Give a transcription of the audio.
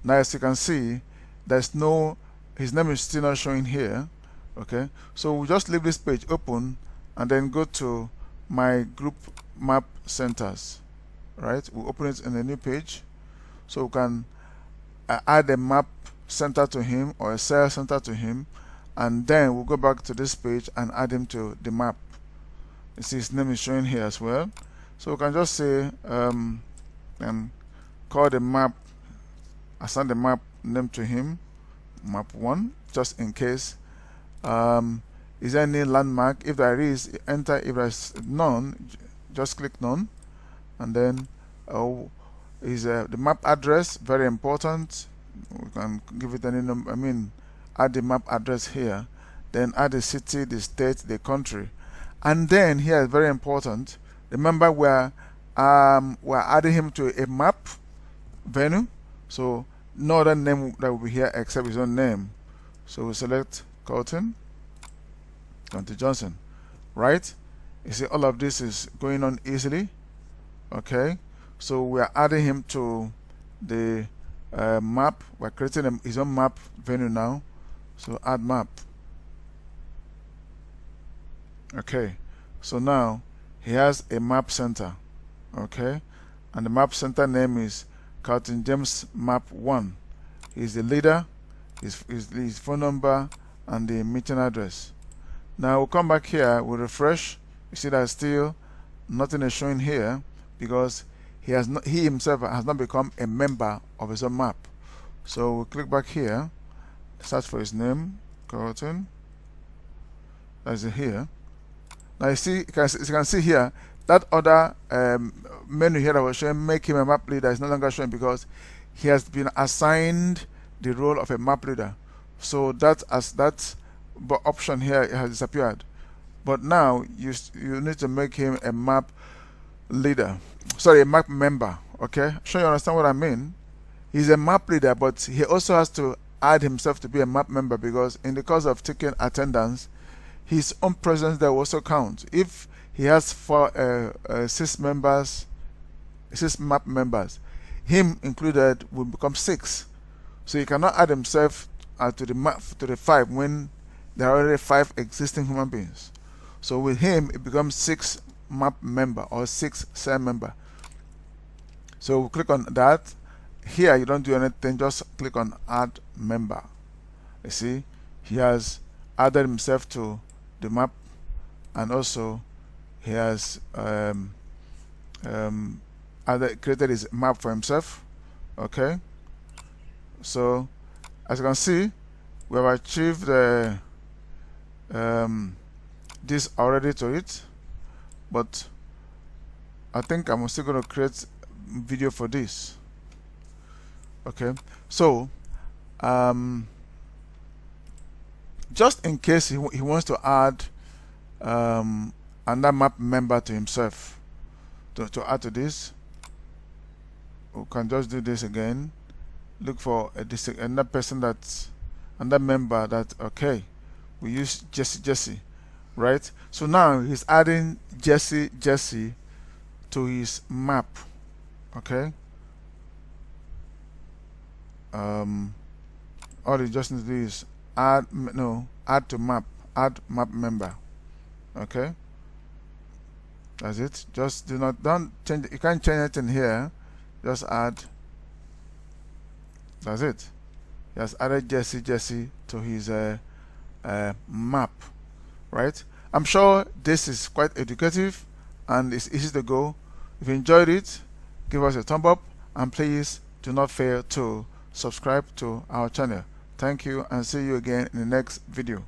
Now as you can see, there's no, his name is still not showing here. Okay, so we'll just leave this page open and then go to my group map centers. Right, we'll open it in a new page, so we can add a map center to him or a cell center to him, and then we'll go back to this page and add him to the map. You see his name is showing here as well, so we can just say and call the map, assign the map name to him, map 1, just in case. Is there any landmark? If there is, enter. If there's none, just click none. And then is the map address, very important. We can give it any number, add the map address here, then add the city, the state, the country, and then here is very important. Remember, we're adding him to a map venue, so no other name that will be here except his own name. So we select Colton Johnson, right? You see all of this is going on easily. Okay, so we are adding him to the map. We're creating his own map venue now, so add map. Okay, so now he has a map center. Okay, and the map center name is Carlton James Map 1. He's the leader, his phone number, and the meeting address. Now we'll come back here, we'll refresh. You see that still nothing is showing here, because he himself has not become a member of his own map. So we'll click back here, search for his name, Carlton. That's it here. Now you see, you can see here that other menu here that was showing make him a map leader is no longer showing, because he has been assigned the role of a map leader. So that option here has disappeared. But now you need to make him a map leader, sorry, a map member. Okay, sure you understand what I mean. He's a map leader, but he also has to add himself to be a map member, because in the course of taking attendance, his own presence there will also count. If he has 6 members, 6 map members, him included will become 6. So he cannot add himself to the map to the 5 when there are already 5 existing human beings. So with him it becomes 6 map member or 6 cell member. So we'll click on that. Here you don't do anything, just click on add member. You see he has added himself to the map, and also he has created his map for himself. Okay, so as you can see, we have achieved this already to it, but I think I'm still going to create video for this. Okay, so just in case he wants to add another map member to himself, to add to this, we can just do this again. Look for another person that's another member that, okay, we use Jesse, right? So now he's adding Jesse to his map. Okay, all you just need to do is add to map, add map member. Okay, that's it. Just don't change, you can't change anything here, just add. That's it. He has added Jesse to his map, right? I'm sure this is quite educative and it's easy to go. If you enjoyed it, give us a thumb up, and please do not fail to subscribe to our channel. Thank you, and see you again in the next video.